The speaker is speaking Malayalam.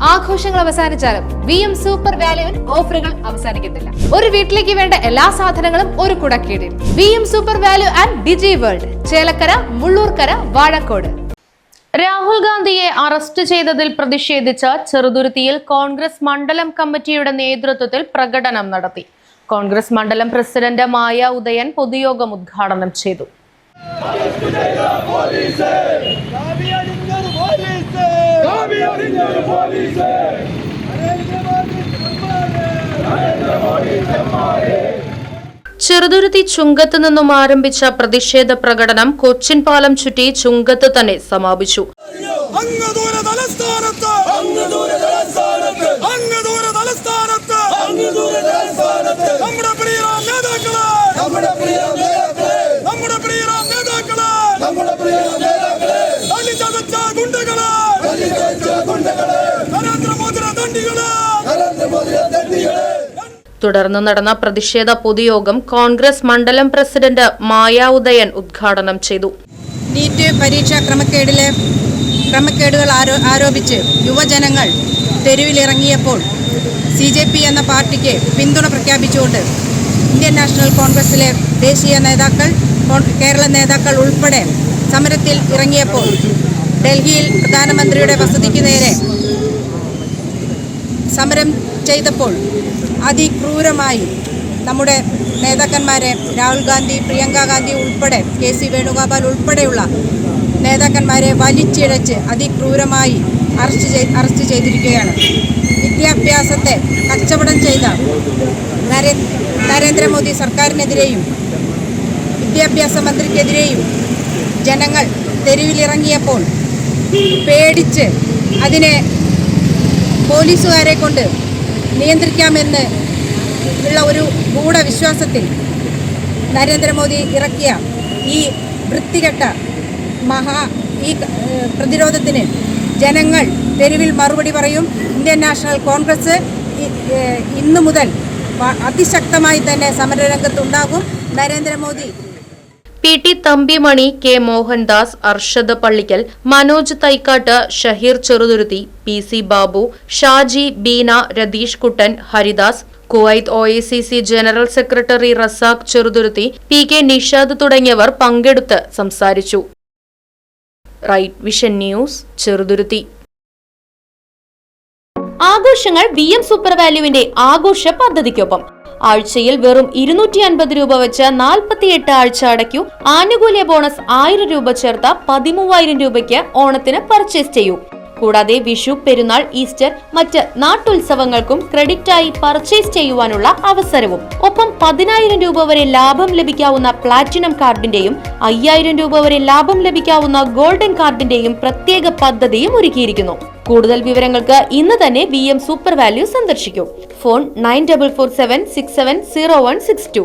ആഘോഷങ്ങൾ അവസാനിച്ചാലും VM സൂപ്പർ വാല്യുവിൽ ഓഫറുകൾ അവസാനിക്കുന്നില്ല. ഒരു വീട്ടിലേക്ക് വേണ്ട എല്ലാ സാധനങ്ങളും ഒരു കുടക്കീഴിൽ. VM super value and digi world, Chelakkara, Mullurkara, Vazhakode. Rahul ഗാന്ധിയെ അറസ്റ്റ് ചെയ്തതിൽ പ്രതിഷേധിച്ച് ചെറുതുരുത്തിയിൽ കോൺഗ്രസ് മണ്ഡലം കമ്മിറ്റിയുടെ നേതൃത്വത്തിൽ പ്രകടനം നടത്തി. കോൺഗ്രസ് മണ്ഡലം പ്രസിഡന്റ് മായ ഉദയൻ പൊതുയോഗം ഉദ്ഘാടനം ചെയ്തു. ചെറുതുരുത്തി ചുങ്കത്ത് നിന്നും ആരംഭിച്ച പ്രതിഷേധ പ്രകടനം കൊച്ചിൻ പാലം ചുറ്റി ചുങ്കത്ത് തന്നെ സമാപിച്ചു. തുടർന്ന് നടന്ന പ്രതിഷേധ പൊതുയോഗം കോൺഗ്രസ് മണ്ഡലം പ്രസിഡന്റ് മായ ഉദയൻ ഉദ്ഘാടനം ചെയ്തു. നീറ്റ് പരീക്ഷാ ക്രമക്കേടുകൾ ആരോപിച്ച് യുവജനങ്ങൾ തെരുവിലിറങ്ങിയപ്പോൾ CJP എന്ന പാർട്ടിക്ക് പിന്തുണ പ്രഖ്യാപിച്ചുകൊണ്ട് ഇന്ത്യൻ നാഷണൽ കോൺഗ്രസിലെ ദേശീയ നേതാക്കൾ, കേരള നേതാക്കൾ ഉൾപ്പെടെ സമരത്തിൽ ഇറങ്ങിയപ്പോൾ ഡൽഹിയിൽ പ്രധാനമന്ത്രിയുടെ വസതിക്ക് നേരെ സമരം ചെയ്തപ്പോൾ അതിക്രൂരമായി നമ്മുടെ നേതാക്കന്മാരെ രാഹുൽ ഗാന്ധി, പ്രിയങ്ക ഗാന്ധി ഉൾപ്പെടെ KC വേണുഗോപാൽ ഉൾപ്പെടെയുള്ള നേതാക്കന്മാരെ വലിച്ചിഴച്ച് അതിക്രൂരമായി അറസ്റ്റ് ചെയ്തിരിക്കുകയാണ്. വിദ്യാഭ്യാസത്തെ കച്ചവടം ചെയ്ത നരേന്ദ്രമോദി സർക്കാരിനെതിരെയും വിദ്യാഭ്യാസ മന്ത്രിക്കെതിരെയും ജനങ്ങൾ തെരുവിലിറങ്ങിയപ്പോൾ പേടിച്ച് അതിനെ പോലീസുകാരെ കൊണ്ട് നിയന്ത്രിക്കാമെന്ന് ഉള്ള ഒരു ഗൂഢവിശ്വാസത്തിൽ നരേന്ദ്രമോദി ഇറക്കിയ ഈ വൃത്തികെട്ട ഈ പ്രതിരോധത്തിന് ജനങ്ങൾ തെരുവിൽ മറുപടി പറയും. ഇന്ത്യൻ നാഷണൽ കോൺഗ്രസ് ഇന്നു മുതൽ അതിശക്തമായി തന്നെ സമരരംഗത്തുണ്ടാകും. Narendra Modi PT Thampimani, K Mohandas, Arshad Pallikkal, Manoj തൈക്കാട്ട്, Shaheer Cheruthuruthy, PC Babu, Shaji, Beena, Ratheesh കുട്ടൻ, Haridas, Kuwait OICC general secretary Razak Cheruthuruthy, PK Nishad തുടങ്ങിയവർ പങ്കെടുത്ത് സംസാരിച്ചു. Right vision news, Cheruthuruthy. ആഘോഷങ്ങൾ VM സൂപ്പർ വാല്യുവിന്റെ ആഘോഷ പദ്ധതിക്കൊപ്പം ആഴ്ചയിൽ വെറും 250 രൂപ വെച്ച് 48 ആഴ്ച അടയ്ക്കൂ. ആനുകൂല്യ ബോണസ് 1000 രൂപ ചേർത്ത 13000 രൂപയ്ക്ക് ഓണത്തിന് പർച്ചേസ് ചെയ്യൂ. കൂടാതെ വിഷു, പെരുന്നാൾ, ഈസ്റ്റർ, മറ്റ് നാട്ടുത്സവങ്ങൾക്കും ക്രെഡിറ്റായി പർച്ചേസ് ചെയ്യുവാനുള്ള അവസരവും. ഒപ്പം 10000 രൂപ വരെ ലാഭം ലഭിക്കാവുന്ന പ്ലാറ്റിനം കാർഡിന്റെയും 5000 രൂപ വരെ ലാഭം ലഭിക്കാവുന്ന ഗോൾഡൻ കാർഡിന്റെയും പ്രത്യേക പദ്ധതിയും ഒരുക്കിയിരിക്കുന്നു. കൂടുതൽ വിവരങ്ങൾക്ക് ഇന്ന് തന്നെ VM സൂപ്പർ വാല്യൂ സന്ദർശിക്കൂ. ഫോൺ 9447670162.